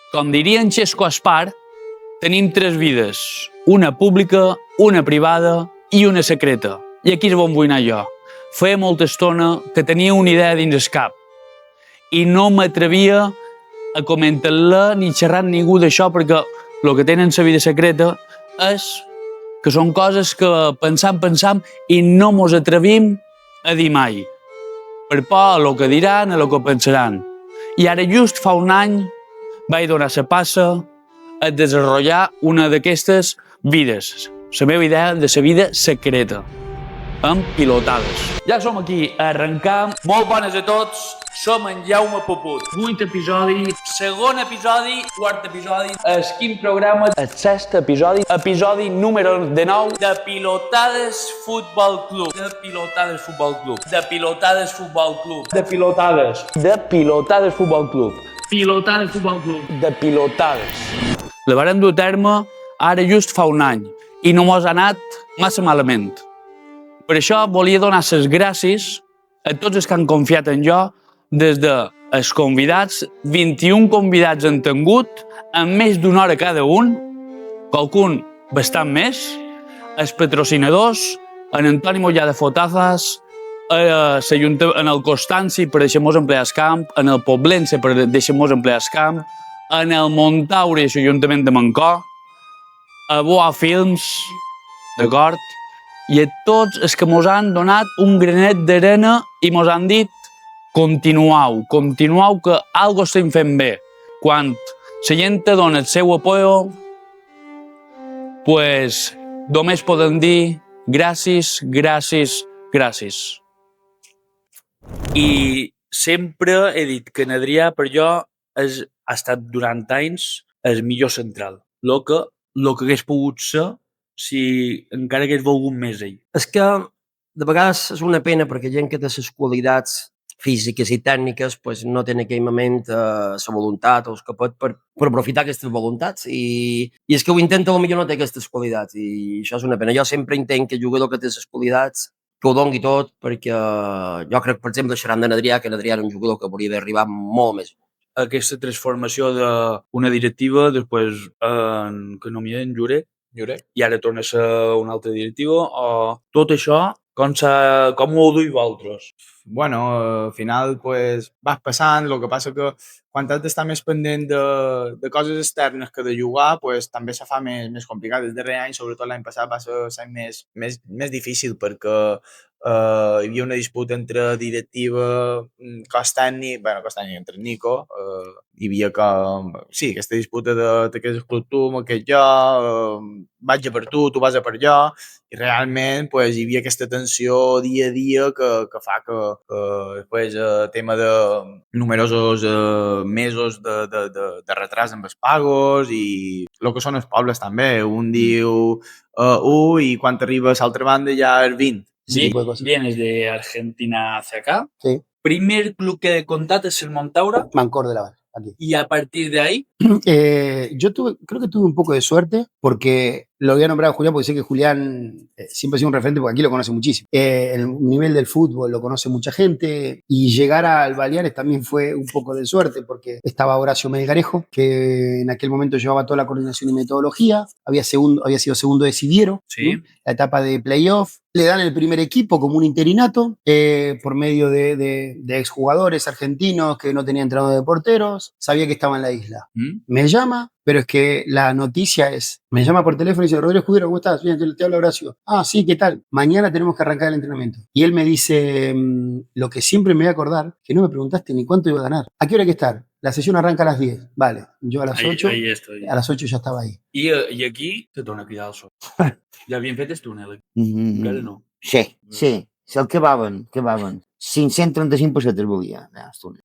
Com diria en Xesco Aspar, tenim tres vides, una pública, una privada i una secreta. I aquí és on vull anar jo. Feia molta estona que tenia una idea dins el cap i no m'atrevia a comentar-la ni xerrar amb ningú d'això perquè el que tenen la vida secreta és que són coses que pensam i no mos atrevim a dir mai. Per por a lo que diran, a lo que pensaran. I ara just fa un any vaig donar la passa a desenvolupar una d'aquestes vides. La meva idea de la vida secreta. Amb pilotades. Ja som aquí, arrencam. Molt bones a tots. Som en Jaume Poput. 8 episodi, segon episodi, quart episodi, el quin programa, el sexte episodi, episodi número 19 de Pilotades Futbol Club. De Pilotades Futbol Club. De Pilotades Futbol Club. De Pilotades. De Pilotades Futbol Club. Pilotades Futbol Club. De Pilotades. La vàrem dur a terme ara just fa un any i no mos ha anat massa malament. Per això volia donar les gràcies a tots els que han confiat en jo, des dels convidats, 21 convidats han tingut, amb més d'una hora cada un, qualcun bastant més, els patrocinadors, en Antoni Mollà de Fotazas, en el Constanci per deixar-nos emplear el camp, en el Poblense per deixar-nos emplear el camp, en el Montaure i l'Ajuntament de Mancor, a Boa Films, d'acord? I a tots els que mos han donat un granet d'arena i mos han dit continuau, que algo estem fent bé. Quan la gent te dona el seu apoyo, pues només podem dir gràcies, gràcies, gràcies. I sempre he dit que en Adrià per jo ha estat durant anys el millor central. Lo que hagués pogut ser si encara hagués volgut més ell. És que de vegades és una pena perquè gent que té les qualitats físiques i tècniques pues, no té en aquell moment la voluntat o els que pot per aprofitar aquestes voluntats i és que ho intenta potser no té aquestes qualitats i això és una pena. Jo sempre entenc que el jugador que té les qualitats que ho doni tot perquè jo crec, per exemple, xerrant d'en Adrià, que en Adrià era un jugador que hauria d'arribar molt més. Aquesta transformació d'una directiva, després en economia en Jurek, i ara torna a ser una altra directiva, o tot això, com ho duiu vosaltres? Bueno, al final pues, vas passant, el que passa que quan has d'estar més pendent de coses externes que de jugar, pues, també se fa més complicat. El darrer any, sobretot l'any passat, va ser més difícil perquè hi havia una disputa entre directiva, cos tècnic, entre Nico, hi havia aquesta disputa de què és el club tu, aquest jo, vaig a per tu vas a per jo, i realment pues, hi havia aquesta tensió dia a dia que fa que després el tema de numerosos mesos de retras amb els pagos i el que són els pobles també. Un diu 1 i quan arriba a l'altra banda ja és 20. Sí, vienes de Argentina hacia acá. Sí. Primer club que he contado es el Montaura. Mancor de la Val, aquí. Y a partir de ahí... Yo creo que tuve un poco de suerte porque lo voy a nombrar a Julián porque sé que Julián siempre ha sido un referente porque aquí lo conoce muchísimo. El nivel del fútbol lo conoce mucha gente y llegar al Baleares también fue un poco de suerte porque estaba Horacio Melgarejo, que en aquel momento llevaba toda la coordinación y metodología, había sido segundo de Siviero, sí. ¿no? La etapa de playoff. Le dan el primer equipo como un interinato por medio de exjugadores argentinos que no tenían entrenador de porteros. Sabía que estaba en la isla. Me llama, pero es que la noticia me llama por teléfono y dice, Rodrigo Escudero, ¿cómo estás? Bien, te habla Horacio. Ah, sí, ¿qué tal? Mañana tenemos que arrancar el entrenamiento. Y él me dice, lo que siempre me voy a acordar, que no me preguntaste ni cuánto iba a ganar. ¿A qué hora hay que estar? La sesión arranca a las 10. Vale, yo a las 8. Ahí estoy. A las 8 ya estaba ahí. I aquí te torna a cridar el sol. Ja havien fet el túnel. Encara no. Sí. El que vaven. 535 pessetes volia.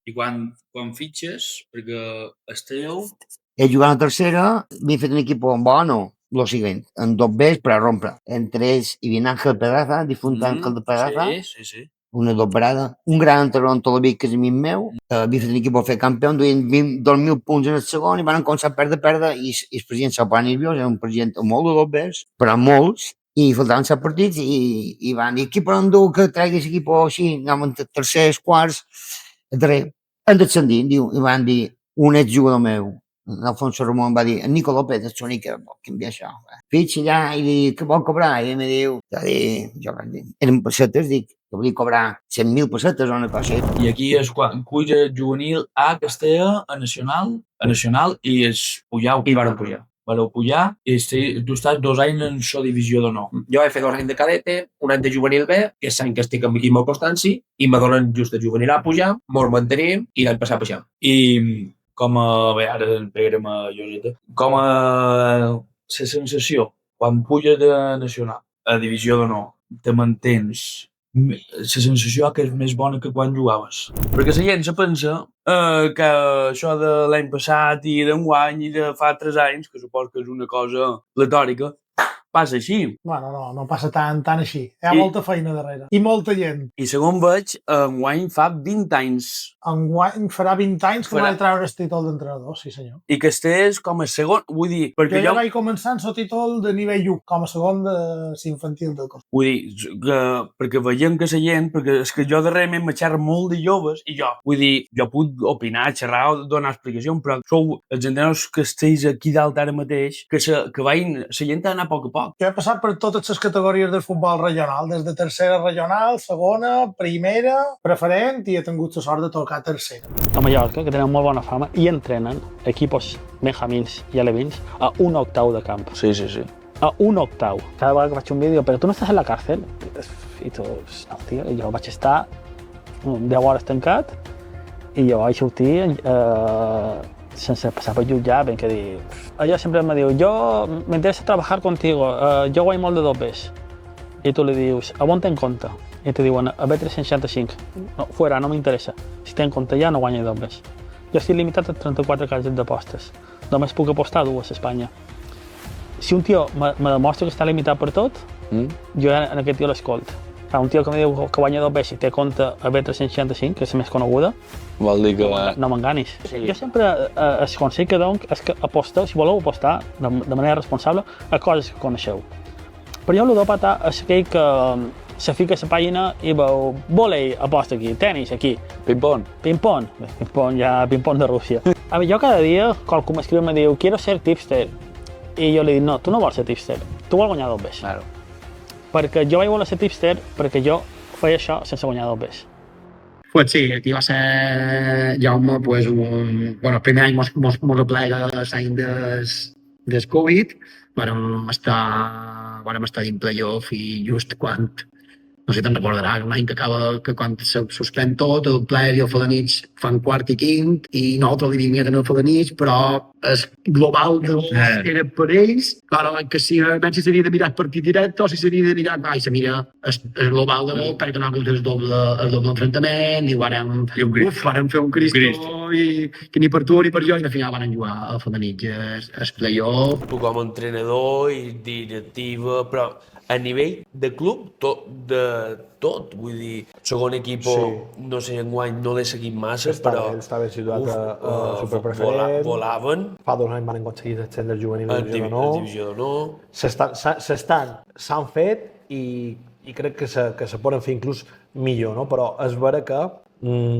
I quan fitxes, perquè esteu... He jugat a la tercera, havia fet un equip bueno, lo siguiente, en 2 Bs per a rompre. Entre ells hi havia Ángel Pedraza, difunt Ángel de Pedraza, sí. una dobrada, un gran entrenador en Tolaví, que és amic meu, havia fet un equip a fer campió, duien 2.000 punts en el segon i van començar a perdre i el president se'l va nerviós, era un president molt de 2 Bs, però molts, i faltaven 7 partits i van dir, qui per endur que tregui l'equip així, anàvem tercers, quarts, darrer, hem descendir, diu, i van dir, un exjugador meu, Alfonso Ramon va dir, en Nico López, el Sonic, que vol canviar això. Fitxa allà i dic, què vol cobrar? I ell me diu, jo vaig dir, eren pessetes, dic, que volia cobrar 100.000 pessetes o una cosa així. I aquí és quan puja juvenil a Castella, a Nacional i és pujar. I van pujar. Vareu pujar i tu estàs 2 anys en la divisió d'honor. Jo he fet 2 anys de cadete, un any de juvenil B, que és l'any que estic amb l'equip amb Constanci, i me donen just de juvenil A pujar, mos mantenim i l'any passat pujar. I com a... Bé, ara pegarem a Joseta. Com a la sensació, quan puges de Nacional a divisió d'honor, te mantens, la sensació que és més bona que quan jugaves. Perquè la gent se pensa que això de l'any passat i d'enguany i de fa 3 anys, que suposo que és una cosa letòrica, passa així. Bueno, no passa tan així. Hi ha molta feina darrere. I molta gent. I segons veig, enguany fa 20 anys. Enguany farà 20 anys que vaig treure el títol d'entrenador, sí senyor. I que estigués com a segon, vull dir... Perquè jo vaig començar amb el títol de nivell 1, com a segon de l'infantil del cos. Vull dir, perquè veiem que la gent, perquè és que jo darrerament me xerro molt de joves i jo, vull dir, jo puc opinar, xerrar o donar explicacions, però sou els entrenadors que estiguis aquí dalt ara mateix, que vagin, la gent ha d'anar a poc a poc. Jo he passat per totes les categories del futbol regional, des de tercera regional, segona, primera, preferent, i he tingut la sort de tocar tercera. A Mallorca, que tenen molt bona fama, i entrenen equipos benjamins i alevins a 1/8 de camp. Sí. A 1/8. Cada vegada que faig un vídeo, però tu no estàs en la càrcel? I tu, no, tio, jo vaig estar 10 hores tancat i jo vaig sortir sense passar per jutjar, ben que dir... Ella sempre me diu, me interesa trabajar contigo, jo guanyo molt de dobles. I tu li dius, a on ten compte? I te diuen, a B365. No, fuera, no m'interessa. Si ten compte ja no guanyo dobles. Jo estic limitat a 34 cases d'apostes. Només puc apostar 2 a Espanya. Si un tio me demostra que està limitat per tot, jo en aquest tio l'escolt. Un tio que em diu que guanya 2 veces i té compte a B365, que és la més coneguda, vol dir que... No m'enganis. Sí. Jo sempre el consell que dono és que aposteu, si voleu apostar de manera responsable, a coses que coneixeu. Però jo l'odòpata és aquell que se fica a la pàgina i veu volei, aposta aquí, tenis aquí. Ping-pong. Ping-pong de Rússia. A mi, jo cada dia, qualcú m'escriu i me diu quiero ser tipster. I jo li dic, no, tu no vols ser tipster, tu vols guanyar 2 veces. Claro. Perquè jo vaig voler ser tipster perquè jo feia això sense guanyar 2 veces. Pues sí, aquí va ser Jaume, pues, el primer any mos aplega l'any del Covid, vàrem estar dins playoff i just quan, no sé si te'n recordaràs, un any que quan se suspèn tot, el player i el Felanitx fan quart i quint, i nosaltres li diríem en el Felanitx, però el global era per ells, clar, que si s'havia de mirar el partit directe o si s'havia de mirar, se mira el global de molt, perquè nosaltres el doble enfrontament, i vàrem fer un Cristo, i que ni per tu ni per jo, i al final van jugar el Felanitx, el playoff. Tu com a entrenador i directiva, però a nivell de club, tot, vull dir, segon equip, no sé, enguany no l'he seguit massa, però... Estava situat a superpreferent. Volaven. Fa 2 anys van aconseguir descendre el juvenil a divisió d'honor. S'han fet i crec que se poden fer inclús millor, no? Però és vera que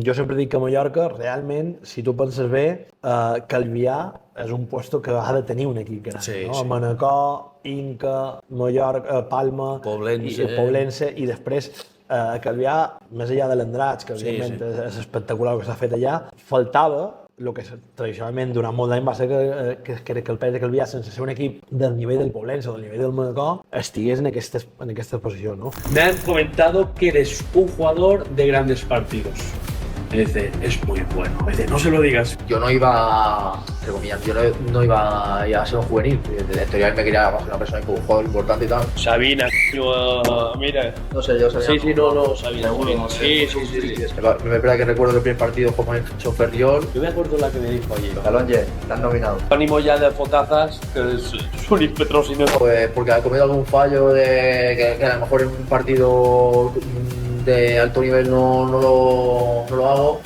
jo sempre dic que a Mallorca, realment, si tu penses bé, Calvià és un puesto que ha de tenir un equip gran. No? Manacor, Inca, Mallorca, Palma, Poblense i després Calvià, més enllà de l'Andrats, que evidentment és espectacular el que s'ha fet allà, faltava el que tradicionalment durant molt d'any va ser que el Pérez de Calvià, sense ser un equip del nivell del Poblense o del nivell del Manacor, estigués en aquestes posicions, ¿no? Me han comentado que eres un jugador de grandes partidos. Dice, es muy bueno. Dice, no se lo digas. Yo no iba, entre comillas, no iba a ser un juvenil. En teoría me quería ser una persona con un jugador importante y tal. Sabina, mira. No sé, yo sabía. Sí, Sabina. Sí. Es que es verdad que recuerdo el primer partido como en Ferriol. Yo me acuerdo la que me dijo allí. Calonge, te han nominado. Ánimo ya de Fotazas, que es un impetrosino. Pues porque ha cometido algún fallo de que a lo mejor en un partido de alto nivel no lo hago.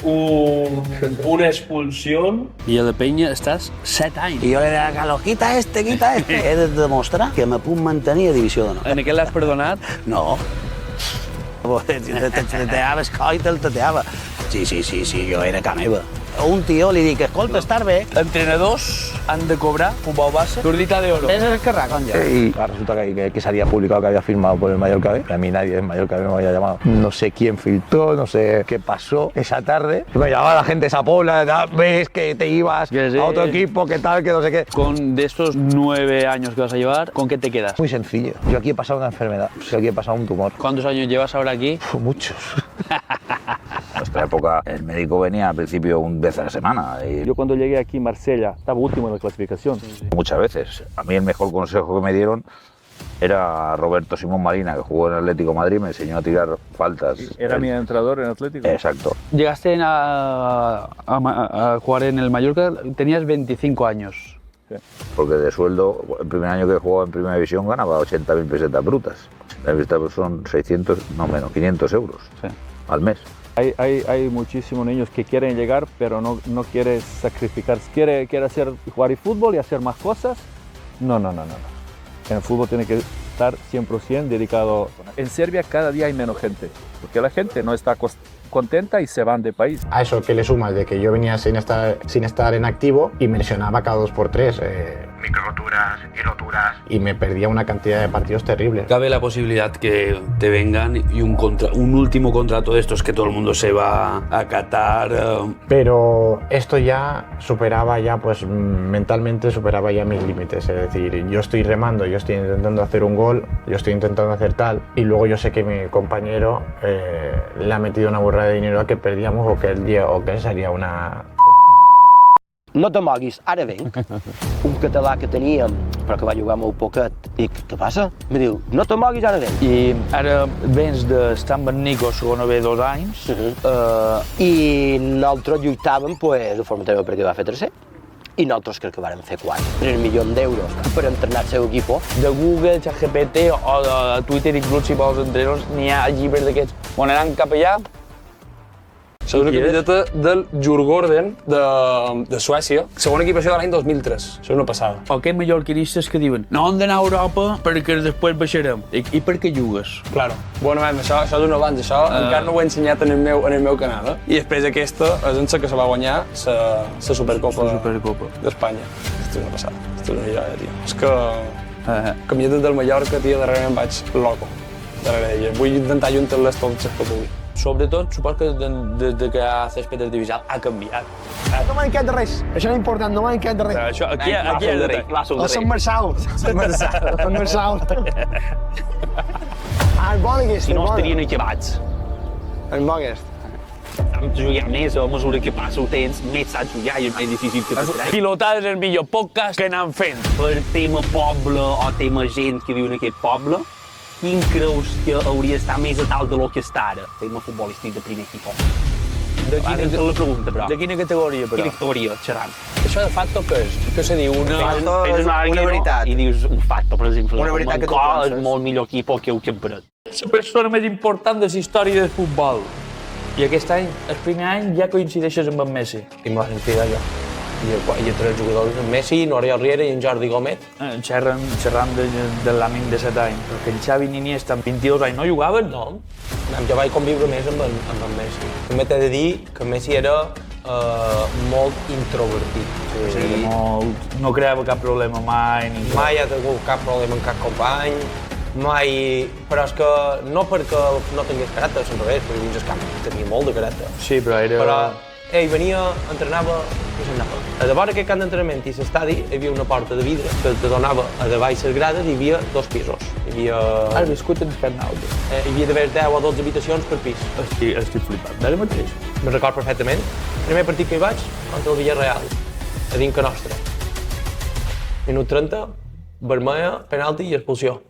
Una expulsión. I a la penya estàs 7 anys. I jo li deia, Carlos, quita este. He de demostrar que me puc mantenir a divisió d'honor. En aquest l'has perdonat? No. Te teteava el coll, te'l teteava. Sí, jo era ca meva. a un tio li dic, escolta, estàs bé? Entrenadors han de cobrar futbol base, zurdita de oro. Ese es el que racan ya. Y resulta que se había publicado que había firmado por el Mallorca B. A mí nadie del Mallorca B me había llamado. No sé quién filtró, no sé qué pasó esa tarde. Me llamaba la gente de esa pobla, ves que te ibas a otro equipo, qué tal, que no sé qué. Con de estos 9 años que vas a llevar, ¿con qué te quedas? Muy sencillo. Yo aquí he pasado una enfermedad, aquí he pasado un tumor. ¿Cuántos años llevas ahora aquí? Muchos. En nuestra época el médico venía al principio un vez a la semana. Y yo cuando llegué aquí en Marsella estaba último en la clasificación. Muchas veces. A mí el mejor consejo que me dieron era Roberto Simón Marina, que jugó en Atlético de Madrid, me enseñó a tirar faltas. ¿Era mi entrenador en Atlético? Exacto. Llegaste a jugar en el Mallorca, tenías 25 años. Sí. Porque de sueldo, el primer año que jugaba en Primera División ganaba 80.000 pesetas brutas. 80.000 pesetas son 600, no menos, 500 euros al mes. Hay muchísimos niños que quieren llegar, pero no quieren sacrificarse. Quiere jugar fútbol y hacer más cosas. No. En el fútbol tiene que estar 100% dedicado. En Serbia cada día hay menos gente, porque la gente no está contenta y se van de país. A eso que le sumas de que yo venía sin estar en activo y me lesionaba cada 2 por 3. Microroturas y roturas. Y me perdía una cantidad de partidos terribles. Cabe la posibilidad que te vengan y un último contrato de estos que todo el mundo se va a acatar. Pero esto ya superaba pues mentalmente superaba ya mis límites. Es decir, yo estoy remando, yo estoy intentando hacer un gol, yo estoy intentando hacer tal, y luego yo sé que mi compañero le ha metido una burrada de dinero a que perdíamos o que él seria una... No te moguis, ara venc. Un català que teníem, però que va jugar molt poquet. I què passa? Me diu, no te moguis, ara venc. I ara vens d'estar amb en Nico, segona B, 2 anys. I nosaltres lluitàvem de formació perquè va fer tercer. I nosaltres crec que vàrem fer 3 milions d'euros per entrenar el seu equip. De Google, ChatGPT o de Twitter, inclús si vols entrenadors, n'hi ha llibres d'aquests. Quan anant cap allà, Soc una camiseta del Djurgården de Suècia, segona equipació de l'any 2003. Això és una passada. O aquells mallorquinistes que diuen no hem d'anar a Europa perquè després baixarem. I per què jugues? Claro. Bueno, això és un abans, això encara no ho he ensenyat en el meu canal. I després aquesta és en la que se va guanyar la Supercopa d'Espanya. Això és una passada, això és una joia, tio. És que camisetes del Mallorca, tio, darrerament vaig loco darrere d'elles. Vull intentar juntar-les totes que pugui. Sobretot, supos que des que ha césped artificial ha canviat. No m'ha encat de res, això és important, no m'ha encat de res. Això, aquí és de res. El Sant Marçal. Sant Marçal. El bon aquest. Si no estarien acabats. El bon aquest. Hem de jugar més, a mesura que passa el temps, més saps jugar i és més difícil que t'atràs. Pilotades és el millor podcast que anem fent. Per tema poble o tema gent que viu en aquest poble, quin creus que hauria d'estar més a dalt de lo que està ara? Tema futbolístic de primer equip. De quina categoria, però? Quina categoria, xerrant. Això de facto què és? Què se diu? Una veritat. I dius un facto, per exemple. Una veritat que tu penses. És molt millor equip que el Camperet. La persona més important de la història del futbol. I aquest any, el primer any, ja coincideixes amb en Messi. I m'ho sentit allò. I entre els jugadors, en Messi, Oriol Riera i en Jordi Gómez. Xerrant de l'amic de 7 anys. Perquè en Xavi i Iniesta amb 22 anys no jugaven? No. Jo vaig conviure més amb en Messi. També t'he de dir que Messi era molt introvertit. Sí, no creava cap problema mai. Mai ha tingut cap problema amb cap company. Mai... Però és que no perquè no tingués caràcter, al revés, perquè dins el camp tenia molt de caràcter. Sí, però era... Però ell venia, entrenava i s'anava. A davant d'aquest camp d'entrenament i l'estadi hi havia una porta de vidre que te donava a davall les grades i hi havia 2 pisos. Hi havia... Has viscut en Fernald. Hi havia d'haver 10 o 12 habitacions per pis. Estic flipant. D'ara mateix? Me'n record perfectament. El primer partit que hi vaig, contra el Villarreal, a Dinca Nostra. Minut 30, vermella, penalti i expulsió.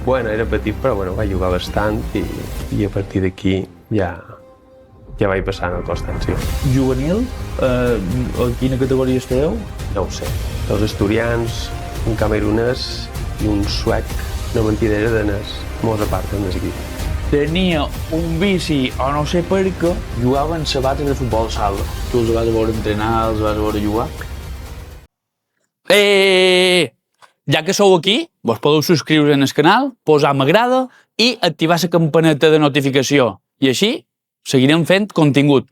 Bueno, era petit, però bueno, vaig jugar bastant i a partir d'aquí ja vaig passant a constància. Juvenil? A quina categoria esteu? No ho sé. Els asturians, un camerunès i un suec, no mentidera, danès, molts a part en l'equip. Tenia un bici, o no sé per què, jugaven sabates de futbol sala. Tu els vas veure entrenar, els vas veure jugar? Ja que sou aquí, vos podeu subscriure en el canal, posar m'agrada i activar la campaneta de notificació. I així seguirem fent contingut.